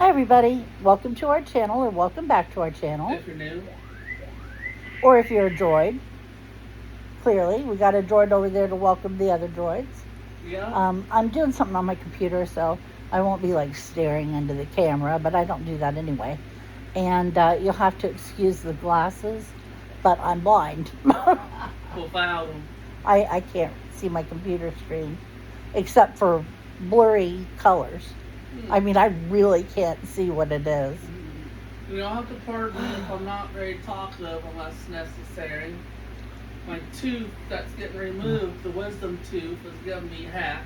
Hi everybody, welcome to our channel or welcome back to our channel. If you're new. Or if you're a droid. Clearly, we got a droid over there to welcome the other droids. Yeah. I'm doing something on my computer, so I won't be like staring into the camera, but I don't do that anyway. And you'll have to excuse the glasses, but I'm blind. Without them. I can't see my computer screen except for blurry colors. I mean, I really can't see what it is. You'll have to pardon me if I'm not very talkative unless necessary. My tooth that's getting removed, the wisdom tooth, is giving me heck.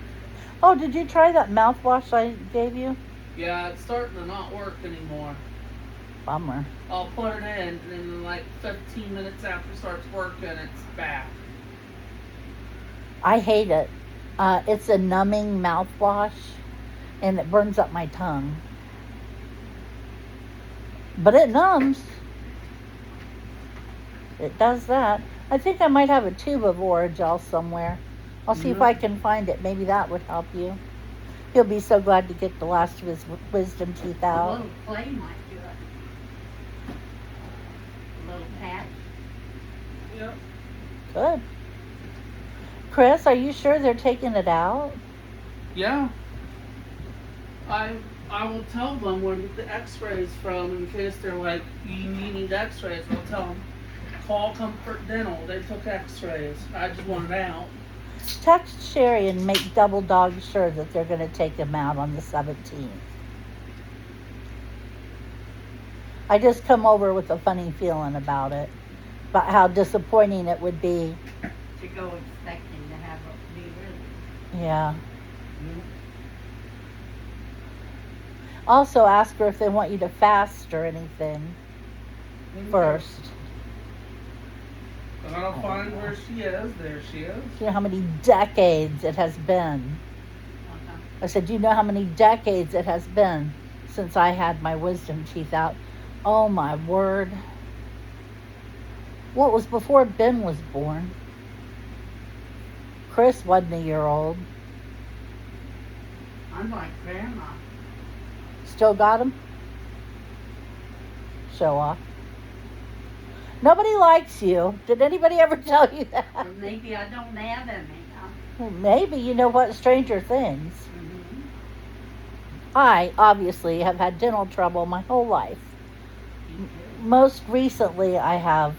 Oh, did you try that mouthwash I gave you? Yeah, it's starting to not work anymore. Bummer. I'll put it in, and then like 15 minutes after it starts working, it's back. I hate it. It's a numbing mouthwash, and it burns up my tongue. But it numbs. It does that. I think I might have a tube of Orajel somewhere. I'll see if I can find it. Maybe that would help you. He'll be so glad to get the last of his wisdom teeth A out. little clay might do it. A little patch. Yep. Good. Chris, are you sure they're taking it out? Yeah. I will tell them where to get the x-rays from in case they're like, you need x-rays. I'll tell them, call Comfort Dental. They took x-rays. I just want it out. Text Sherry and make double dog sure that they're going to take him out on the 17th. I just come over with a funny feeling about it. About how disappointing it would be. To go expecting to have it be really. Yeah. Also ask her if they want you to fast or anything first. I'll find where she is. There she is. You know how many decades it has been. I said, do you know how many decades it has been since I had my wisdom teeth out? Oh my word. Well, it was before Ben was born. Chris wasn't a year old. I'm like grandma. Still got him? Show off. Nobody likes you. Did anybody ever tell you that? Or maybe I don't have any. Well, maybe. You know what? Stranger Things. Mm-hmm. I obviously have had dental trouble my whole life. Most recently, I have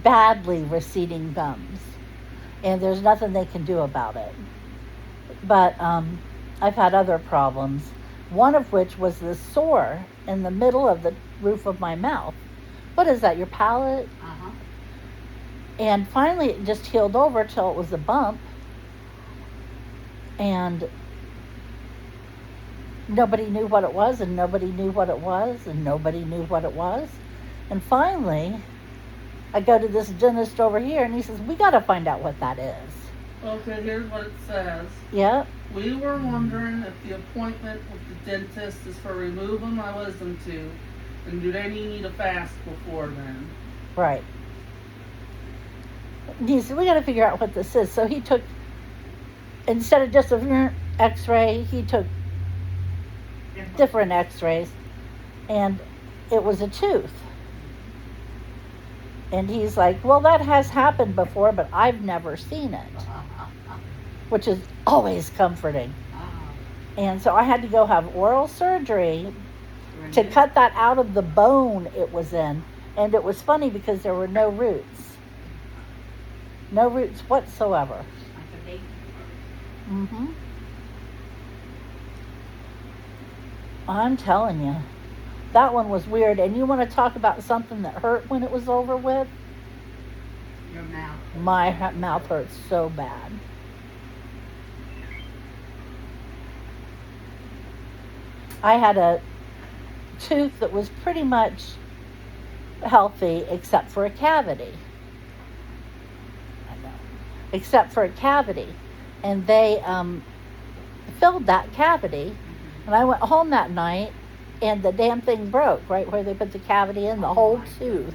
badly receding gums, and there's nothing they can do about it. But I've had other problems, one of which was the sore in the middle of the roof of my mouth. What is that, your palate? Uh-huh. And finally it just healed over till it was a bump, and nobody knew what it was, and nobody knew what it was, and nobody knew what it was. And finally I go to this dentist over here, and he says, we got to find out what that is. Okay, here's what it says. Yeah. We were wondering if the appointment with the dentist is for removing my wisdom tooth, and do they need a fast before then? Right. He said, we got to figure out what this is. So he took, instead of just a x-ray, he took different x-rays, and it was a tooth. And he's like, well, that has happened before, but I've never seen it, which is always comforting. And so I had to go have oral surgery to cut that out of the bone it was in. And it was funny because there were no roots. No roots whatsoever. Like a baby. Mm-hmm. I'm telling you. That one was weird. And you want to talk about something that hurt when it was over with? Your mouth. My mouth hurts so bad. I had a tooth that was pretty much healthy except for a cavity. I know. Except for a cavity. And they filled that cavity. And I went home that night, and the damn thing broke right where they put the cavity in, the whole tooth.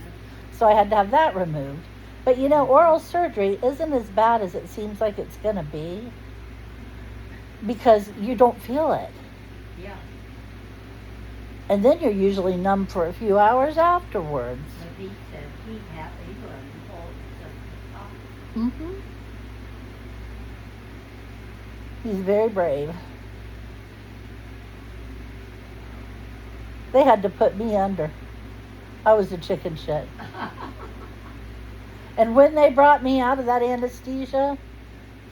So I had to have that removed. But you know, oral surgery isn't as bad as it seems like it's going to be, because you don't feel it. Yeah. And then you're usually numb for a few hours afterwards. But he said he wasn't told just to stop. Mm-hmm. He's very brave. They had to put me under. I was a chicken shit. And when they brought me out of that anesthesia,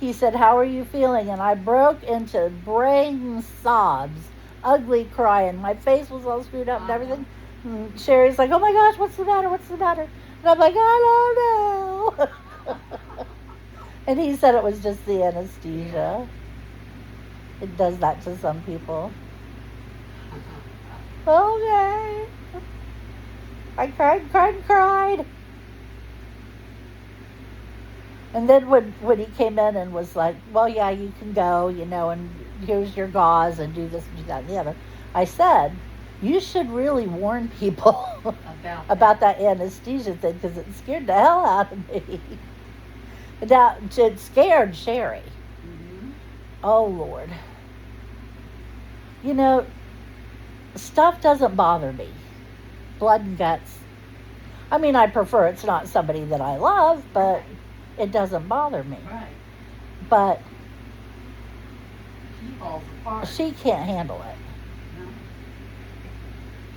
he said, "How are you feeling?" And I broke into brain sobs, ugly crying. My face was all screwed up and everything. And Sherry's like, "Oh my gosh, what's the matter? What's the matter?" And I'm like, "I don't know." And he said it was just the anesthesia. It does that to some people. Okay. I cried. And then when he came in and was like, "Well, yeah, you can go, and here's your gauze and do this and do that and the other," I said, "You should really warn people about that anesthesia thing, because it scared the hell out of me." Now, it scared Sherry. Mm-hmm. Oh, Lord. Stuff doesn't bother me. Blood and guts. I mean, I prefer it's not somebody that I love, but it doesn't bother me. Right. But She falls apart. she can't handle it. No.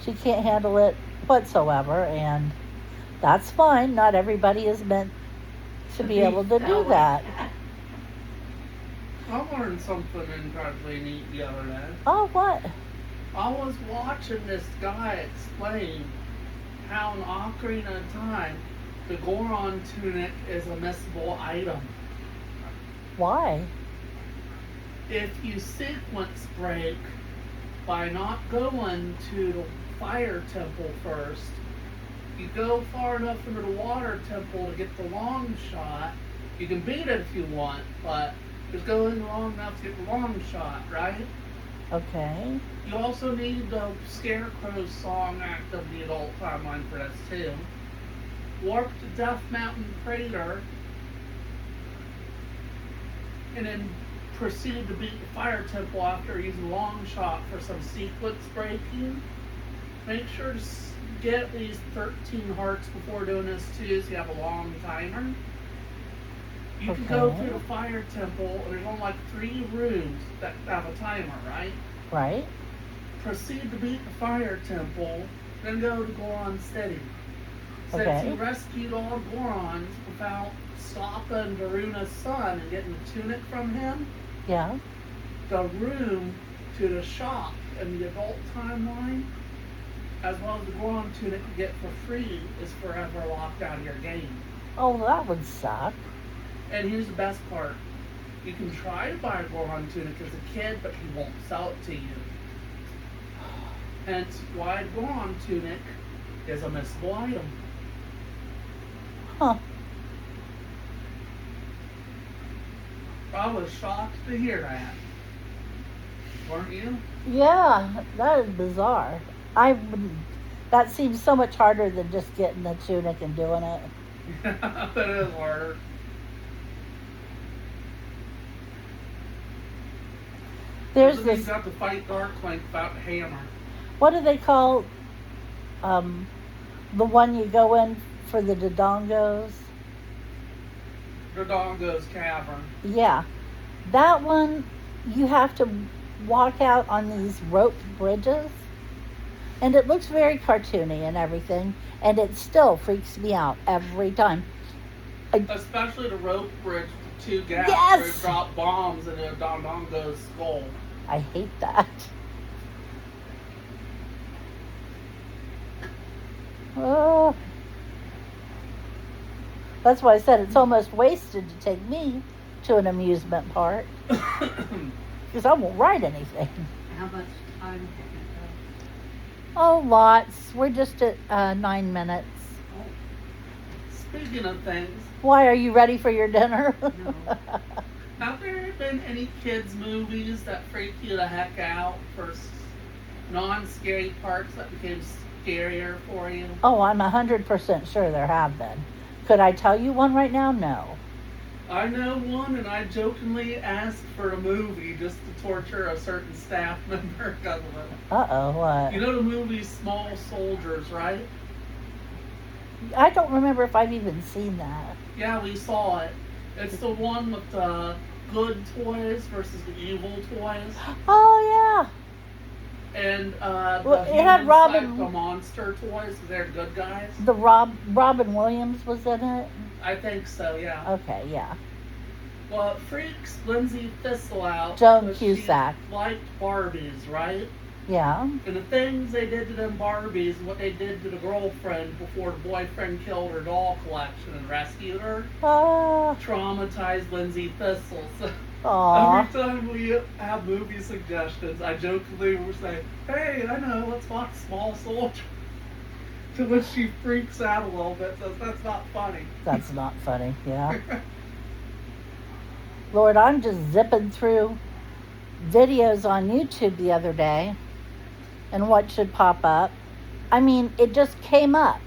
She can't handle it whatsoever, and that's fine. Not everybody is meant to be able to do that. I learned something incredibly neat the other day. Oh, what? I was watching this guy explain how in Ocarina of Time, the Goron tunic is a missable item. Why? If you sequence break by not going to the fire temple first, you go far enough into the water temple to get the long shot. You can beat it if you want, but just go in long enough to get the long shot, right? Okay. You also need the Scarecrow song active the adult timeline for this too. Warp to Death Mountain Crater, and then proceed to beat the fire temple after using long shot for some sequence breaking. Make sure to get at least 13 hearts before doing this too, so you have a long timer. You can go through the fire temple, and there's only like 3 rooms that have a timer, right? Right. Proceed to beat the fire temple, then go to Goron City. Since you rescued all Gorons without stopping Varuna's son and getting the tunic from him, Yeah. the room to the shop in the adult timeline, as well as the Goron tunic you get for free, is forever locked out of your game. Oh, that would suck. And here's the best part. You can try to buy a Goron tunic as a kid, but he won't sell it to you. Hence why the Goron tunic is a missable item. Huh. I was shocked to hear that. Weren't you? Yeah, that is bizarre. That seems so much harder than just getting the tunic and doing it. That is harder. There's You this. got to fight Darklink without the hammer. What do they call the one you go in for the Dodongos? Dodongo's Cavern. Yeah. That one, you have to walk out on these rope bridges. And it looks very cartoony and everything. And it still freaks me out every time. Especially the rope bridge with the 2 gaps Yes! where it drop bombs into Dodongo's skull. I hate that. Oh. That's why I said it's almost wasted to take me to an amusement park. Because I won't ride anything. How much time did it Oh, lots. We're just at 9 minutes. Speaking of things, Why, are you ready for your dinner? No. have there been any kids' movies that freak you the heck out for non-scary parts that became scarier for you? Oh, I'm 100% sure there have been. Could I tell you one right now? No. I know one, and I jokingly asked for a movie just to torture a certain staff member because of it. Uh-oh, what? You know the movie Small Soldiers, right? I don't remember if I've even seen that. Yeah, we saw it. It's the one with the good toys versus the evil toys. Oh, And Well, the it had human Robin- side, the monster toys, they're good guys. yeah. Robin Williams was in it? I think so, yeah. Okay, yeah. Well, it freaks Lindsay Thistle out. Joan because Cusack. She liked Barbies, right? Yeah. And the things they did to them Barbies and what they did to the girlfriend before the boyfriend killed her doll collection and rescued her Oh, traumatized Lindsay Thistle. So aw. every time we have movie suggestions, I jokingly will say, hey, I know, let's watch Small Soldier. To which she freaks out a little bit, says, that's not funny. That's not funny, yeah. Lord, I'm just zipping through videos on YouTube the other day, and what should pop up? I mean, it just came up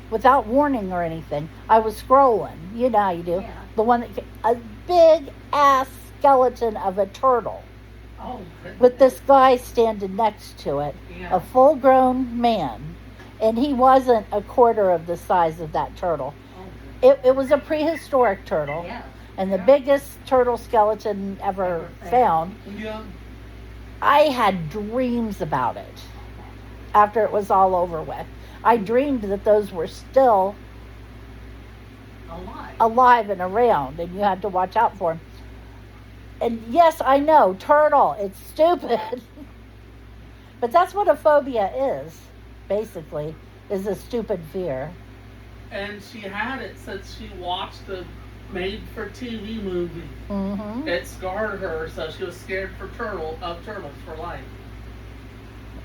without warning or anything. I was scrolling, you know how you do. Yeah. The one that a big ass skeleton of a turtle Oh, goodness. with this guy standing next to it, Yeah. a full-grown man, and he wasn't a quarter of the size of that turtle. Oh, It was a prehistoric turtle. yeah. And the Yeah. biggest turtle skeleton ever found. Yeah. I had dreams about it after it was all over with. I dreamed that those were still Alive. alive and around, and you had to watch out for them. And yes, I know, turtle, it's stupid. But that's what a phobia is, basically, is a stupid fear. And she had it since she watched the made-for-TV movie. Mm-hmm. It scarred her, so she was scared of turtles for life.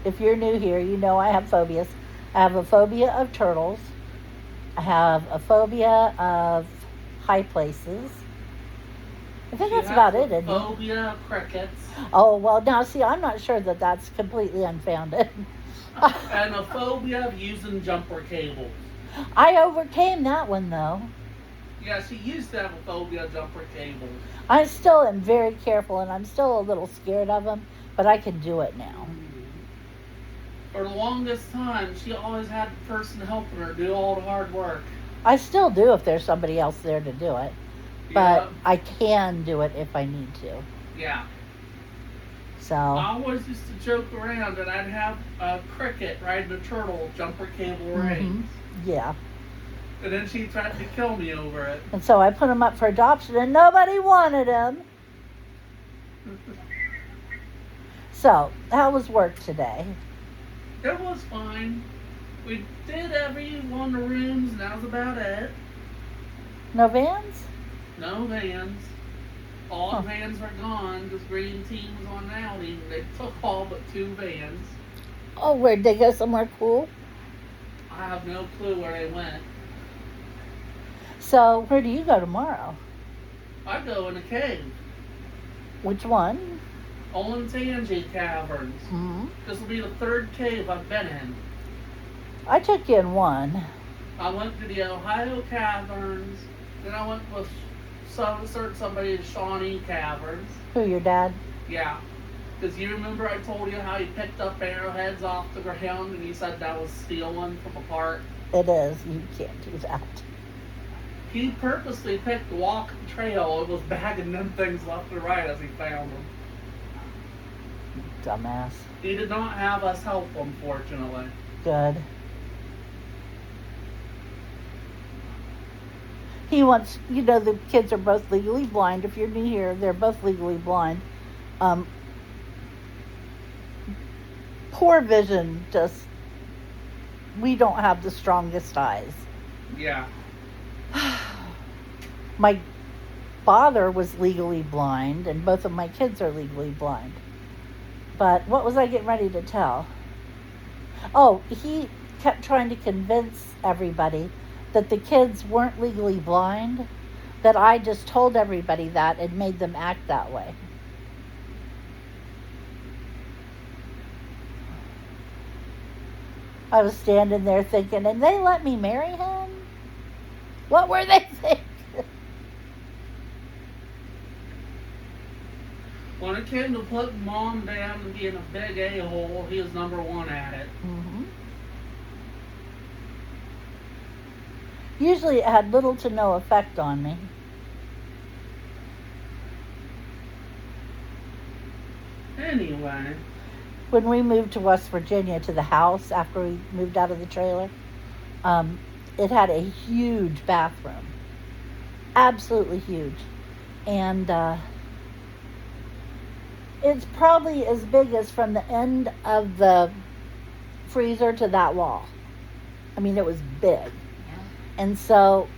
If you're new here, you know I have phobias. I have a phobia of turtles. I have a phobia of high places. I think that's about it, isn't it? Phobia of crickets. Oh, well, now, see, I'm not sure that that's completely unfounded. And a phobia of using jumper cables. I overcame that one, though. Yeah, she used to have a phobia of jumper cables. I still am very careful, and I'm still a little scared of them, but I can do it now. For the longest time, she always had the person helping her do all the hard work. I still do if there's somebody else there to do it, but I can do it if I need to. Yeah. So, I always used to joke around that I'd have a cricket riding a turtle jumper cable rings. yeah. And then she tried to kill me over it. And so I put them up for adoption, and nobody wanted them. So, how was work today? It was fine. We did every one of the rooms, and that was about it. No vans? No vans. All Huh. the vans were gone because Green Team was on outing. They took all but 2 vans. Oh, where'd they go? Somewhere cool? I have no clue where they went. So, where do you go tomorrow? I go in a cave. Which one? Olentangy Caverns. Hmm. This will be the 3rd cave I've been in. I took you in one. I went to the Ohio Caverns. Then I went with somebody to Shawnee Caverns. Who, your dad? Yeah. Because you remember I told you how he picked up arrowheads off the ground and he said that was stealing from a park? It is. You can't do that. He purposely picked the walking trail and was bagging them things left and right as he found them. Dumbass. He did not have us help, unfortunately. Good. He wants, you know, the kids are both legally blind. If you're new here, they're both legally blind. Poor vision, just, we don't have the strongest eyes. Yeah. My father was legally blind, and both of my kids are legally blind. But what was I getting ready to tell? Oh, he kept trying to convince everybody that the kids weren't legally blind, that I just told everybody that and made them act that way. I was standing there thinking, and they let me marry him? What were they thinking? came to put mom down and being a big a-hole, he was number one at it. Mm-hmm. Usually it had little to no effect on me. Anyway. When we moved to West Virginia to the house after we moved out of the trailer, it had a huge bathroom. Absolutely huge. And it's probably as big as from the end of the freezer to that wall. I mean, it was big. Yeah. And so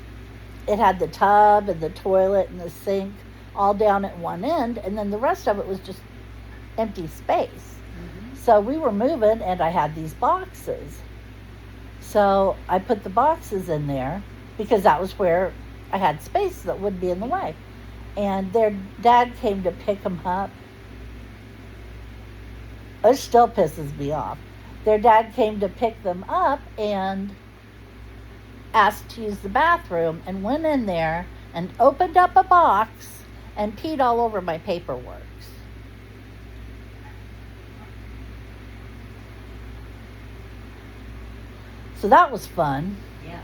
it had the tub and the toilet and the sink all down at one end, and then the rest of it was just empty space. Mm-hmm. So we were moving, and I had these boxes. So I put the boxes in there because that was where I had space that wouldn't be in the way. And their dad came to pick them up. It still pisses me off. Their dad came to pick them up and asked to use the bathroom and went in there and opened up a box and peed all over my paperwork. So that was fun. Yeah.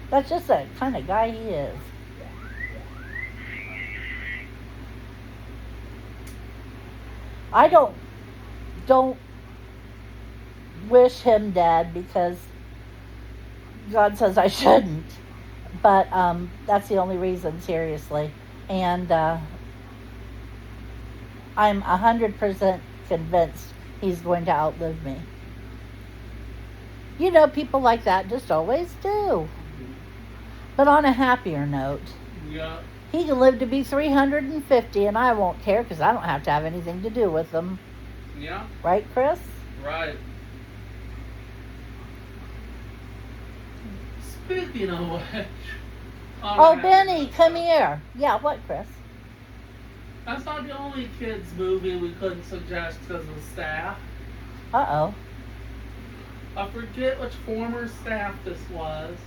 That's just the kind of guy he is. I don't wish him dead because God says I shouldn't. But that's the only reason, seriously. And I'm 100% convinced he's going to outlive me. You know, people like that just always do. But on a happier note, Yeah. he can live to be 350 and I won't care because I don't have to have anything to do with him. Yeah. Right, Chris? Right. Speaking of which. Oh, Benny, come here. Yeah, what, Chris? That's not the only kids movie we couldn't suggest because of staff. Uh-oh. I forget which former staff this was,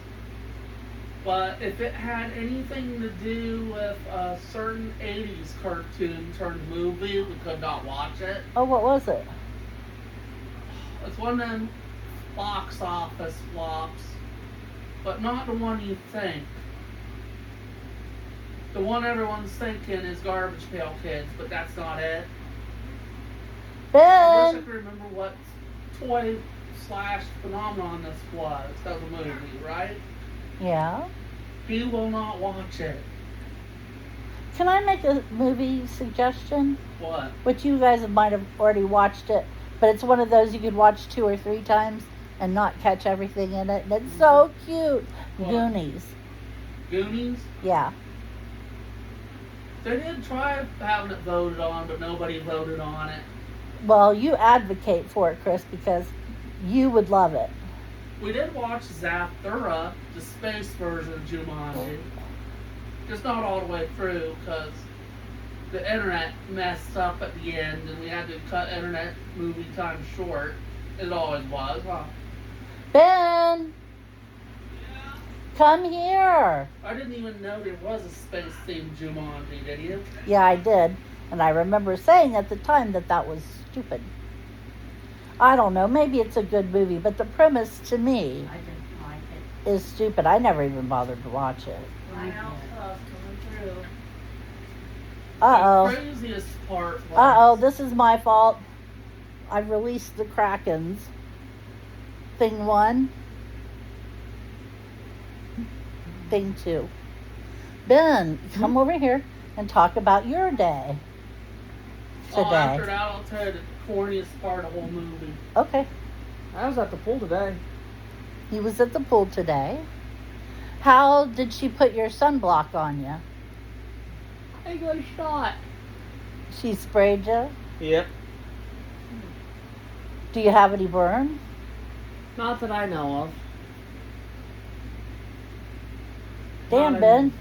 but if it had anything to do with a certain 80s cartoon turned movie, we could not watch it. Oh, what was it? It's one of them box office flops, but not the one you think. The one everyone's thinking is Garbage Pail Kids, but that's not it. I wish I Ben! could remember what toy / phenomenon this was. That was a movie, right? Yeah? He will not watch it. Can I make a movie suggestion? What? Which you guys might have already watched it, but it's one of those you could watch 2 or 3 times and not catch everything in it. And it's so cute. What? Goonies. Goonies? Yeah. They did try having it voted on, but nobody voted on it. Well, you advocate for it, Chris, because you would love it. We did watch Zathura, the space version of Jumanji. Just not all the way through, because the internet messed up at the end, and we had to cut internet movie time short. It always was, huh? Ben! Come here! I didn't even know there was a space-themed Jumanji, did you? Yeah, I did. And I remember saying at the time that that was stupid. I don't know. Maybe it's a good movie, but the premise to me I didn't like it. is stupid. I never even bothered to watch it. I know. coming through. Uh-oh. The craziest part was... Uh-oh, this is my fault. I released the Krakens. Thing 1. Thing 2. Ben, come over here and talk about your day Oh, after today. that, I'll tell you the corniest part of the whole movie. Okay. I was at the pool today. He was at the pool today. How did she put your sunblock on you? I got a shot. She sprayed you? Yep. Do you have any burn? Not that I know of. Damn, Not Ben.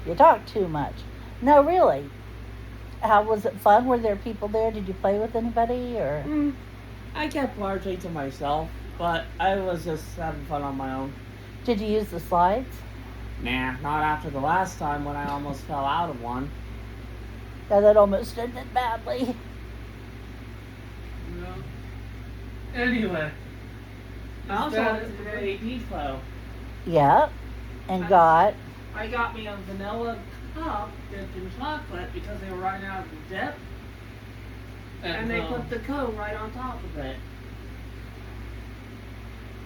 You talk too much. No, really. How was it fun? Were there people there? Did you play with anybody or? I kept largely to myself, but I was just having fun on my own. Did you use the slides? Nah, not after the last time when I almost fell out of one. Yeah, that almost ended badly. No. Anyway. I also that went to the Dairy Depot. Yeah. And got, I got me a vanilla cup dipped in chocolate because they were running out of the dip. And they put the cone right on top of it.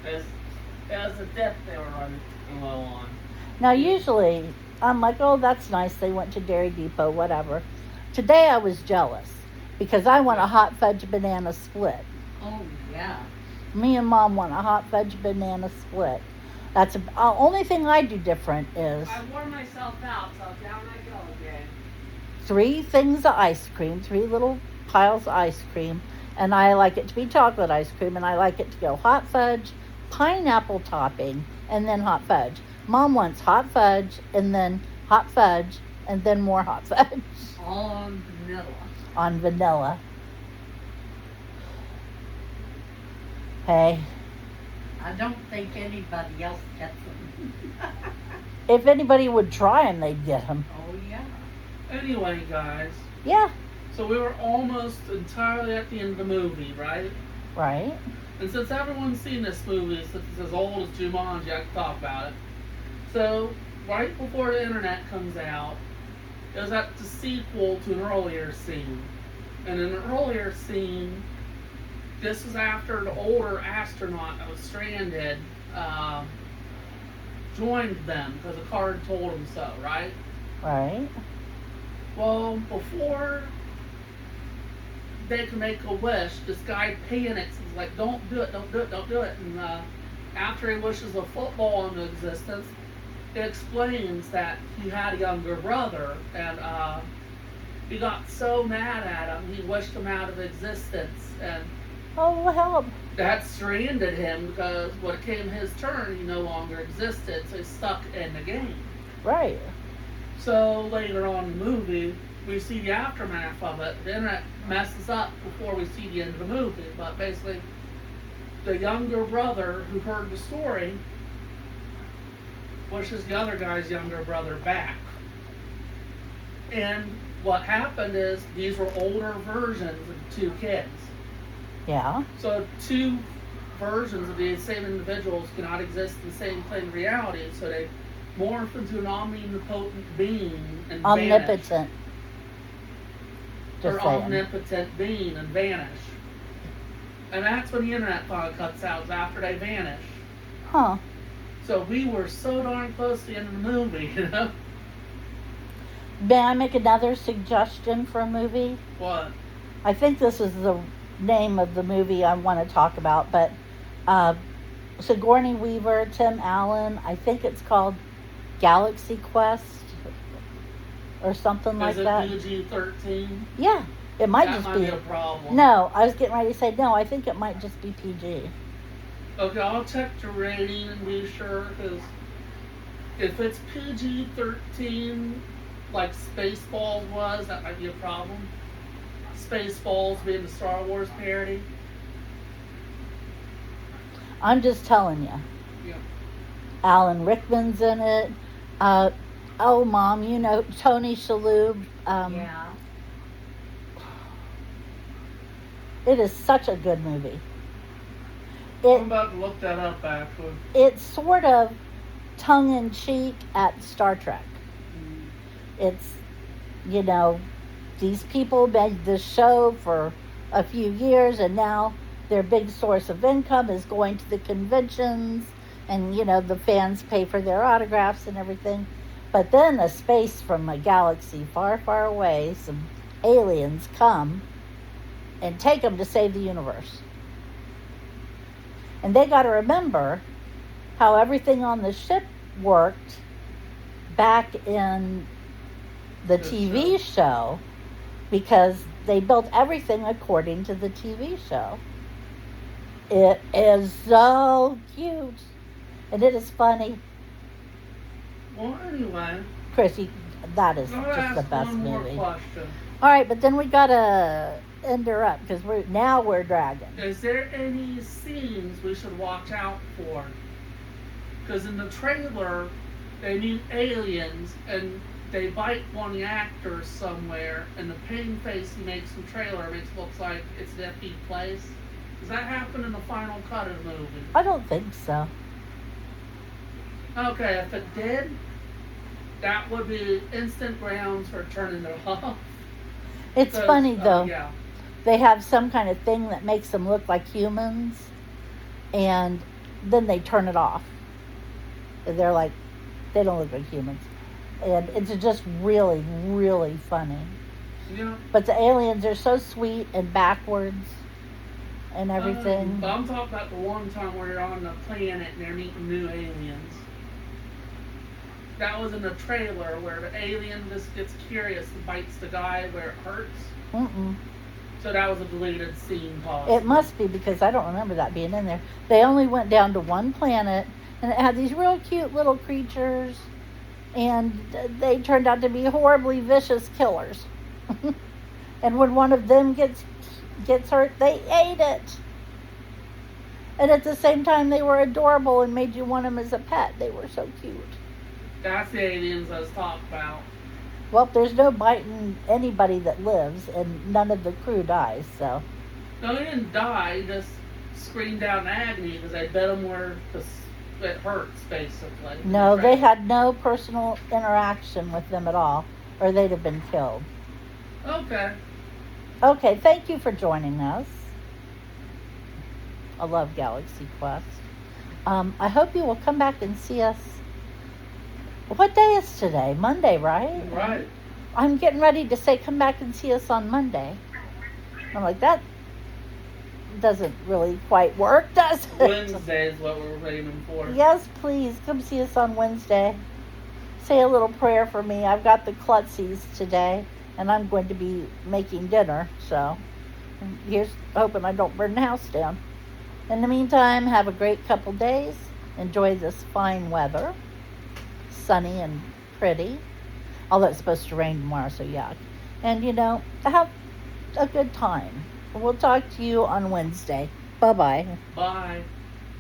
As a dip they were running low on. now usually I'm like, oh, that's nice. They went to Dairy Depot, whatever. Today I was jealous because I want a hot fudge banana split. Oh, yeah. Me and Mom want a hot fudge banana split. That's the only thing I do different is I wore myself out, so down I go again. 3 things of ice cream, 3 little piles of ice cream, and I like it to be chocolate ice cream, and I like it to go hot fudge, pineapple topping, and then hot fudge. Mom wants hot fudge, and then hot fudge, and then more hot fudge All on vanilla. on vanilla. Hey, I don't think anybody else gets them. if anybody would try them, they'd get them. Oh, yeah. Anyway, guys. Yeah, So we were almost entirely at the end of the movie, right? right. And since everyone's seen this movie, since it's as old as Jumanji, I can talk about it. So, right before the internet comes out, it was at the sequel to an earlier scene. And in an earlier scene, this was after the older astronaut that was stranded joined them because the card told him so, right? Right. Well, before they can make a wish, this guy panics. He's like, don't do it, don't do it, don't do it. And after he wishes a football into existence, it explains that he had a younger brother, and he got so mad at him, he wished him out of existence. And Oh, help. that stranded him because when it came his turn, he no longer existed, so he's stuck in the game. Right. So later on in the movie, we see the aftermath of it. The internet messes up before we see the end of the movie. But basically, the younger brother who heard the story wishes the other guy's younger brother back. And what happened is these were older versions of the 2 kids. Yeah. So 2 versions of the same individuals cannot exist in the same plane of reality. So they morph into an omnipotent being and vanish. Omnipotent. Just Or saying. omnipotent being and vanish. And that's when the internet finally cuts out, is after they vanish. Huh. So we were so darn close to the end of the movie, you know? May I make another suggestion for a movie? What? I think this is the name of the movie I want to talk about, but Sigourney Weaver, Tim Allen, I think it's called Galaxy Quest or something like that. Is it PG-13? Yeah, it might That just might be. be a problem. No, I was getting ready to say no. I think it might just be PG. Okay, I'll check the rating and be sure, because if it's PG-13, like Spaceballs was, that might be a problem. Spaceballs being the Star Wars parody. I'm just telling you. Yeah. Alan Rickman's in it. Oh, Mom, you know Tony Shalhoub. Yeah. It is such a good movie. I'm about to look that up, actually. It's sort of tongue-in-cheek at Star Trek. It's, you know, these people made this show for a few years, and now their big source of income is going to the conventions, and, you know, the fans pay for their autographs and everything. But then a space from a galaxy far, far away, some aliens come and take them to save the universe. And they got to remember how everything on the ship worked back in the TV show, because they built everything according to the TV show. It is so cute, and it is funny. Well, anyway, Chrissy, that is I'm just gonna the ask best one more movie. question. All right, but then we gotta end her up because we're dragging. Is there any scenes we should watch out for? Because in the trailer, they meet aliens, and they bite one of the actors somewhere, and the pain face he makes in the trailer makes it look like it's an empty place. Does that happen in the final cut of the movie? I don't think so. Okay, if it did, that would be instant grounds for turning it off. It's funny though. Yeah. They have some kind of thing that makes them look like humans, and then they turn it off. And they're like, they don't look like humans. And it's just really, really funny. Yeah. But the aliens are so sweet and backwards and everything. But I'm talking about the one time where they're on the planet and they're meeting new aliens. That was in the trailer where the alien just gets curious and bites the guy where it hurts. Mm-mm. So that was a deleted scene, possibly. It must be, because I don't remember that being in there. They only went down to one planet, and it had these real cute little creatures, and they turned out to be horribly vicious killers. And when one of them gets hurt, they ate it. And at the same time, they were adorable and made you want them as a pet. They were so cute. That's the aliens I was talking about. Well, there's no biting anybody that lives, and none of the crew dies, so. No, they didn't die. They just screamed out in agony because they bit them where it hurts, basically. No, they had no personal interaction with them at all, or they'd have been killed. Okay. Okay, thank you for joining us. I love Galaxy Quest. I hope you will come back and see us. What day is today? Monday, right? Right. I'm getting ready to say come back and see us on Monday. I'm like, that doesn't really quite work, does it? Wednesday is what we're aiming for. Yes, please, come see us on Wednesday. Say a little prayer for me. I've got the klutzies today, and I'm going to be making dinner, so here's hoping I don't burn the house down. In the meantime, have a great couple days. Enjoy this fine weather. Sunny and pretty. Although it's supposed to rain tomorrow, so yuck. And, have a good time. We'll talk to you on Wednesday. Bye-bye. Bye.